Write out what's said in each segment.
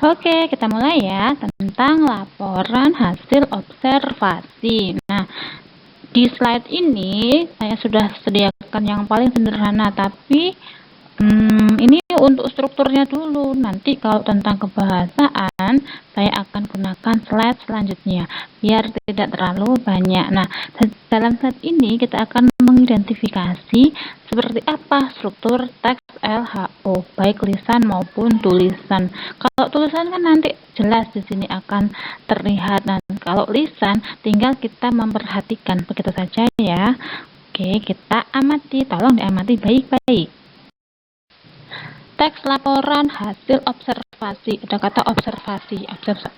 Oke, kita mulai ya tentang laporan hasil observasi. Nah, di slide ini saya sudah sediakan yang paling sederhana, tapi ini untuk strukturnya dulu. Nanti kalau tentang kebahasaan, saya akan gunakan slide selanjutnya, biar tidak terlalu banyak. Nah, dalam slide ini kita akan mengidentifikasi seperti apa struktur teks LHO, baik lisan maupun tulisan. Kalau tulisan kan nanti jelas di sini akan terlihat, dan kalau lisan tinggal kita memperhatikan, begitu saja ya. Oke, kita amati, tolong diamati baik-baik. Teks laporan hasil observasi. Ada kata observasi.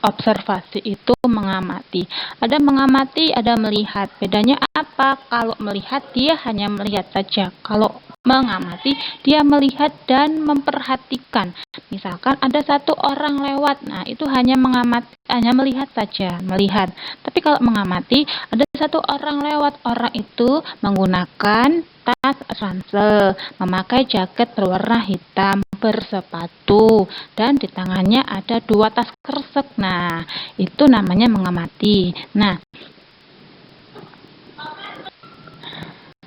Observasi itu mengamati. Ada mengamati, ada melihat. Bedanya apa? Kalau melihat, dia hanya melihat saja. Kalau mengamati, dia melihat dan memperhatikan. Misalkan ada satu orang lewat, nah itu hanya mengamati, hanya melihat saja, melihat. Tapi kalau mengamati, ada satu orang lewat, orang itu menggunakan tas ransel, memakai jaket berwarna hitam, bersepatu, dan di tangannya ada 2 tas kresek. Nah, itu namanya mengamati. Nah,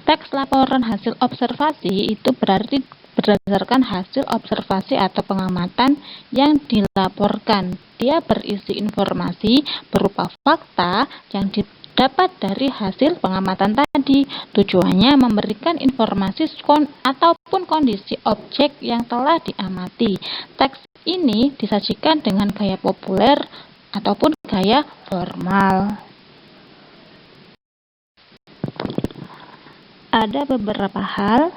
teks laporan hasil observasi itu berarti berdasarkan hasil observasi atau pengamatan yang dilaporkan. Dia berisi informasi berupa fakta yang dapat dari hasil pengamatan tadi. Tujuannya memberikan informasi ataupun kondisi objek yang telah diamati. Teks ini disajikan dengan gaya populer ataupun gaya formal. Ada beberapa hal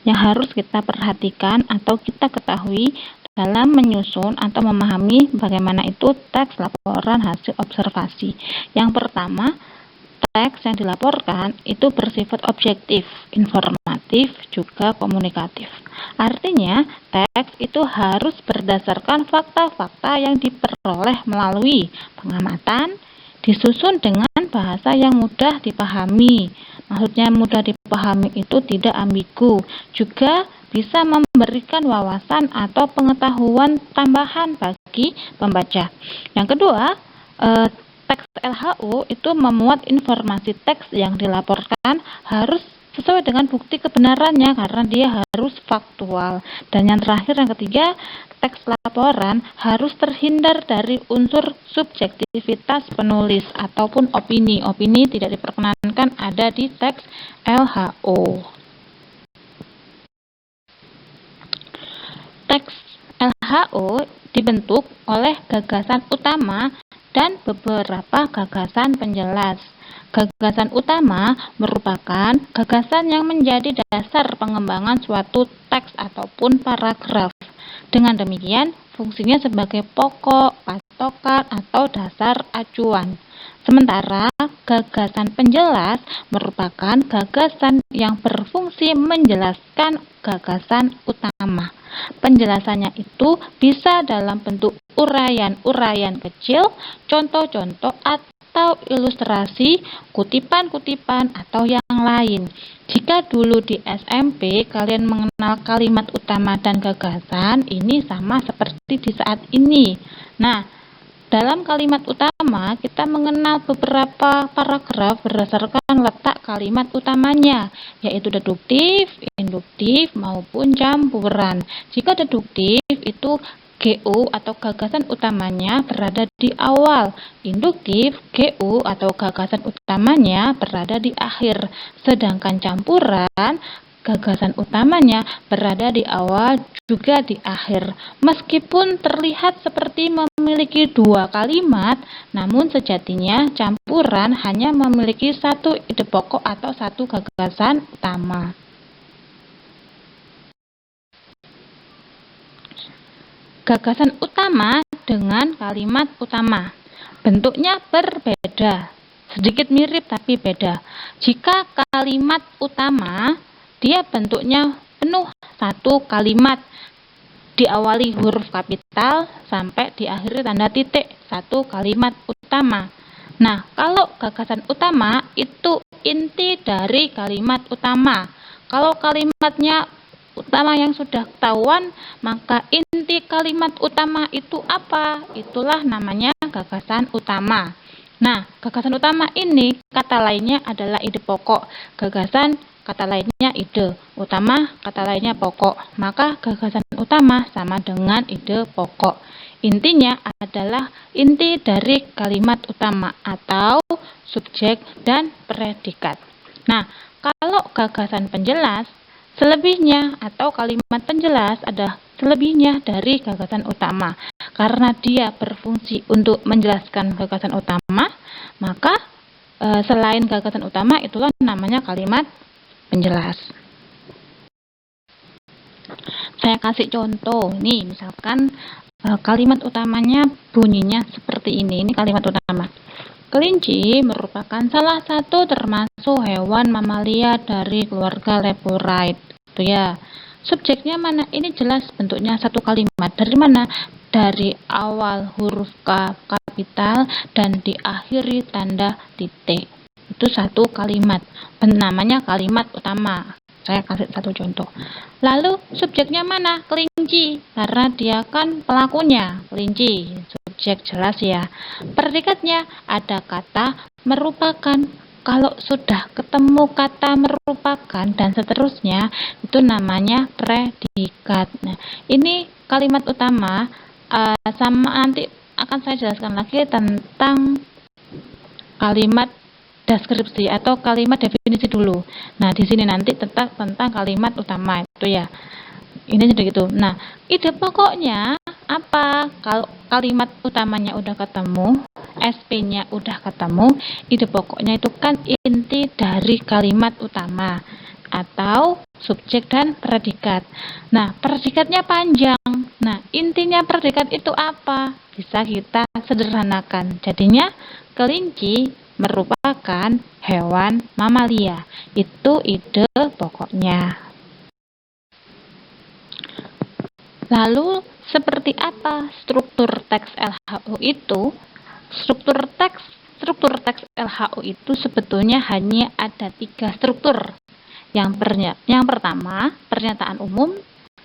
yang harus kita perhatikan atau kita ketahui dalam menyusun atau memahami bagaimana itu teks laporan hasil observasi. Yang pertama, teks yang dilaporkan itu bersifat objektif, informatif, juga komunikatif. Artinya, teks itu harus berdasarkan fakta-fakta yang diperoleh melalui pengamatan, disusun dengan bahasa yang mudah dipahami. Maksudnya mudah dipahami itu tidak ambigu, juga bisa memberikan wawasan atau pengetahuan tambahan bagi pembaca. Yang kedua, teks LHO itu memuat informasi teks yang dilaporkan harus sesuai dengan bukti kebenarannya karena dia harus faktual. Dan yang terakhir, yang ketiga, teks laporan harus terhindar dari unsur subjektivitas penulis ataupun opini. Opini tidak diperkenankan ada di teks LHO. Teks LHO dibentuk oleh gagasan utama dan beberapa gagasan penjelas. Gagasan utama merupakan gagasan yang menjadi dasar pengembangan suatu teks ataupun paragraf. Dengan demikian, fungsinya sebagai pokok, patokan, atau dasar acuan. Sementara gagasan penjelas merupakan gagasan yang berfungsi menjelaskan gagasan utama. Penjelasannya itu bisa dalam bentuk uraian-uraian kecil, contoh-contoh atau ilustrasi, kutipan-kutipan, atau yang lain. Jika dulu di SMP kalian mengenal kalimat utama dan gagasan, ini sama seperti di saat ini. Nah, dalam kalimat utama, kita mengenal beberapa paragraf berdasarkan letak kalimat utamanya, yaitu deduktif, induktif, maupun campuran. Jika deduktif, itu GU atau gagasan utamanya berada di awal. Induktif, GU atau gagasan utamanya berada di akhir. Sedangkan campuran, gagasan utamanya berada di awal juga di akhir. Meskipun terlihat seperti memiliki 2 kalimat, namun sejatinya campuran hanya memiliki 1 ide pokok atau 1 gagasan utama. Gagasan utama dengan kalimat utama. Bentuknya berbeda, sedikit mirip tapi beda. Jika kalimat utama, dia bentuknya penuh 1 kalimat, diawali huruf kapital sampai diakhiri tanda titik, 1 kalimat utama. Nah, kalau gagasan utama itu inti dari kalimat utama. Kalau kalimatnya utama yang sudah ketahuan, maka inti kalimat utama itu apa? Itulah namanya gagasan utama. Nah, gagasan utama ini kata lainnya adalah ide pokok. Gagasan kata lainnya ide utama, kata lainnya pokok. Maka gagasan utama sama dengan ide pokok. Intinya adalah inti dari kalimat utama atau subjek dan predikat. Nah, kalau gagasan penjelas, selebihnya atau kalimat penjelas adalah selebihnya dari gagasan utama. Karena dia berfungsi untuk menjelaskan gagasan utama, maka selain gagasan utama itulah namanya kalimat penjelas. Saya kasih contoh, nih misalkan kalimat utamanya bunyinya seperti ini. Ini kalimat utama. Kelinci merupakan salah satu termasuk hewan mamalia dari keluarga Leporide. Itu ya. Subjeknya mana? Ini jelas bentuknya satu kalimat. Dari mana? Dari awal huruf K kapital dan diakhiri tanda titik. Itu satu kalimat. Namanya kalimat utama. Saya kasih satu contoh. Lalu subjeknya mana? Kelinci. Karena dia kan pelakunya. Kelinci. Subjek jelas ya. Predikatnya ada kata merupakan. Kalau sudah ketemu kata merupakan dan seterusnya, itu namanya predikat. Nah, ini kalimat utama, sama nanti akan saya jelaskan lagi tentang kalimat deskripsi atau kalimat definisi dulu. Nah, di sini nanti tentang kalimat utama itu ya. Ini jadi gitu. Nah, ide pokoknya apa? Kalau kalimat utamanya udah ketemu, SP-nya udah ketemu, ide pokoknya itu kan inti dari kalimat utama atau subjek dan predikat. Nah, predikatnya panjang. Nah, intinya predikat itu apa? Bisa kita sederhanakan. Jadinya kelinci merupakan hewan mamalia. Itu ide pokoknya. Lalu, seperti apa struktur teks LHO itu? Struktur teks LHO itu sebetulnya hanya ada 3 struktur. Yang pertama, pernyataan umum,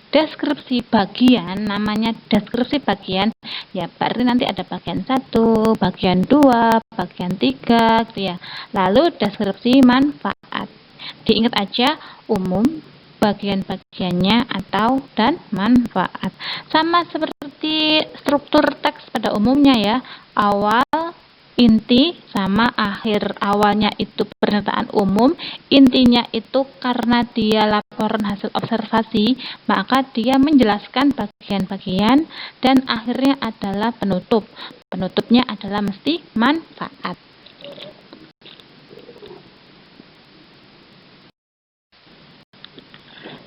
deskripsi bagian, namanya deskripsi bagian, ya berarti nanti ada bagian 1, bagian 2, bagian 3, gitu ya. Lalu deskripsi manfaat. Diingat aja umum, bagian-bagiannya atau dan manfaat. Sama seperti struktur teks pada umumnya ya. Awal, inti, sama akhir. Awalnya itu pernyataan umum, intinya itu karena dia laporan hasil observasi, maka dia menjelaskan bagian-bagian, dan akhirnya adalah penutup. Penutupnya adalah mesti manfaat.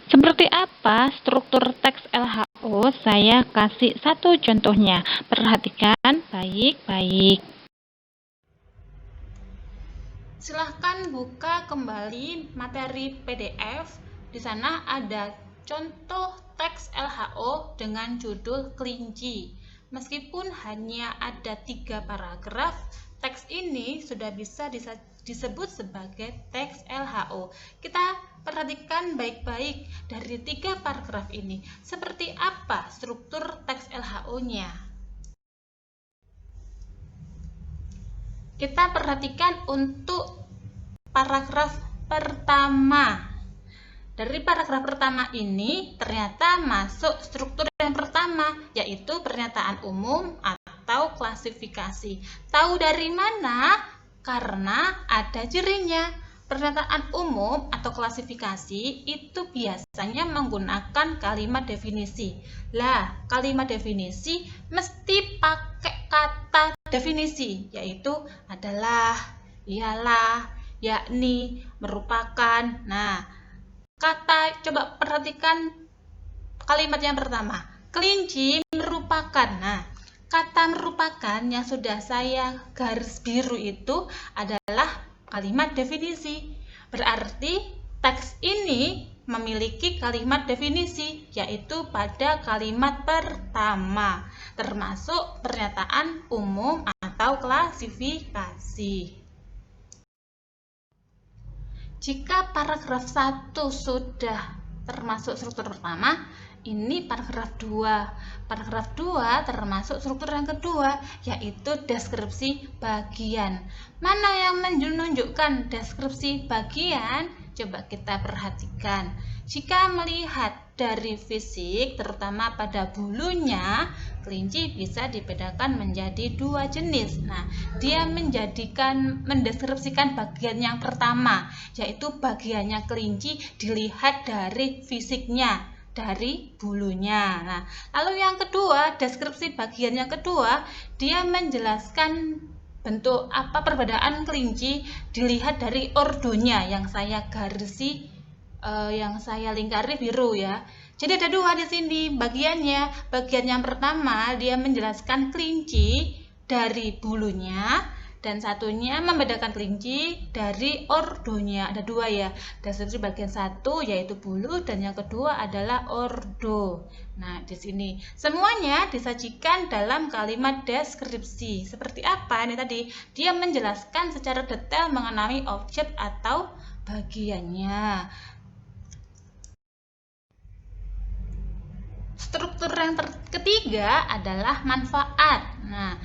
Seperti apa struktur teks LHO? Saya kasih satu contohnya. Perhatikan baik-baik. Silahkan buka kembali materi PDF. Di sana ada contoh teks LHO dengan judul kelinci. Meskipun hanya ada 3 paragraf, teks ini sudah bisa disebut sebagai teks LHO. Kita perhatikan baik-baik dari 3 paragraf ini. Seperti apa struktur teks LHO-nya? Kita perhatikan untuk paragraf pertama. Dari paragraf pertama ini ternyata masuk struktur yang pertama, yaitu pernyataan umum atau klasifikasi. Tahu dari mana? Karena ada cirinya. Pernyataan umum atau klasifikasi itu biasanya menggunakan kalimat definisi. Lah, kalimat definisi mesti pakai kata definisi, yaitu adalah, ialah, yakni, merupakan. Nah, coba perhatikan kalimat yang pertama. Kelinci merupakan. Nah, kata merupakan yang sudah saya garis biru itu adalah kalimat definisi. Berarti teks ini memiliki kalimat definisi, yaitu pada kalimat pertama, termasuk pernyataan umum atau klasifikasi. Jika paragraf 1 sudah termasuk struktur pertama, ini paragraf 2. Paragraf 2 termasuk struktur yang kedua, yaitu deskripsi bagian. Mana yang menunjukkan deskripsi bagian? Coba kita perhatikan. Jika melihat dari fisik, terutama pada bulunya, kelinci bisa dibedakan menjadi 2 jenis. Nah, dia mendeskripsikan bagian yang pertama, yaitu bagiannya kelinci dilihat dari fisiknya, dari bulunya. Nah, lalu yang kedua, deskripsi bagian yang kedua, dia menjelaskan bentuk perbedaan kelinci dilihat dari ordonya yang saya garisi, yang saya lingkari biru ya. Jadi ada 2 di sini bagiannya. Bagian yang pertama dia menjelaskan kelinci dari bulunya, dan satunya membedakan kelinci dari ordonya. Ada 2 ya. Deskripsi bagian 1 yaitu bulu, dan yang kedua adalah ordo. Nah, di sini semuanya disajikan dalam kalimat deskripsi. Seperti apa ini tadi? Dia menjelaskan secara detail mengenai objek atau bagiannya. Struktur yang ketiga adalah manfaat. Nah,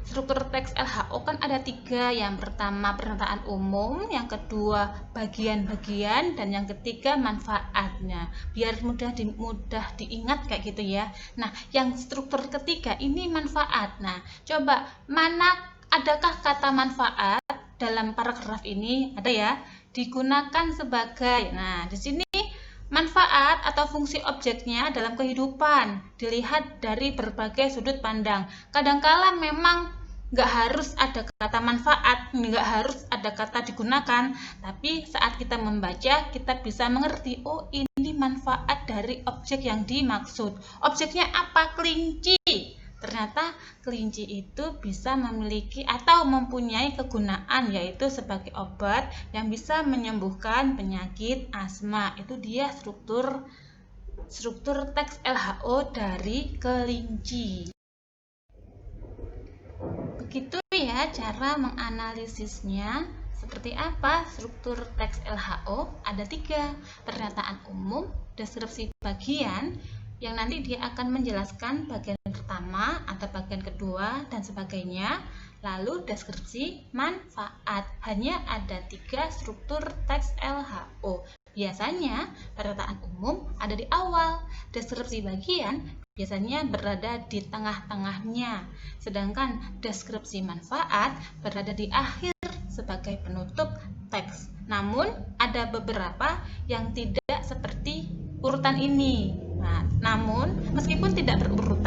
struktur teks LHO kan ada 3. Yang pertama pernyataan umum, yang kedua bagian-bagian, dan yang ketiga manfaatnya. Biar mudah diingat kayak gitu ya. Nah, yang struktur ketiga ini manfaat. Nah, coba adakah kata manfaat dalam paragraf ini? Ada ya. Digunakan sebagai. Nah, di sini manfaat atau fungsi objeknya dalam kehidupan dilihat dari berbagai sudut pandang. Kadangkala memang nggak harus ada kata manfaat, nggak harus ada kata digunakan, tapi saat kita membaca kita bisa mengerti, oh ini manfaat dari objek yang dimaksud. Objeknya apa? Kelinci. Ternyata kelinci itu bisa memiliki atau mempunyai kegunaan, yaitu sebagai obat yang bisa menyembuhkan penyakit asma. Itu dia struktur teks LHO dari kelinci. Begitu ya cara menganalisisnya. Seperti apa struktur teks LHO? Ada 3. Pernyataan umum, deskripsi bagian, yang nanti dia akan menjelaskan bagian pertama atau bagian kedua dan sebagainya. Lalu deskripsi manfaat. Hanya ada 3 struktur teks LHO. Biasanya pernyataan umum ada di awal, deskripsi bagian biasanya berada di tengah-tengahnya, sedangkan deskripsi manfaat berada di akhir sebagai penutup teks. Namun ada beberapa yang tidak seperti urutan ini. Nah, namun meskipun tidak berurutan,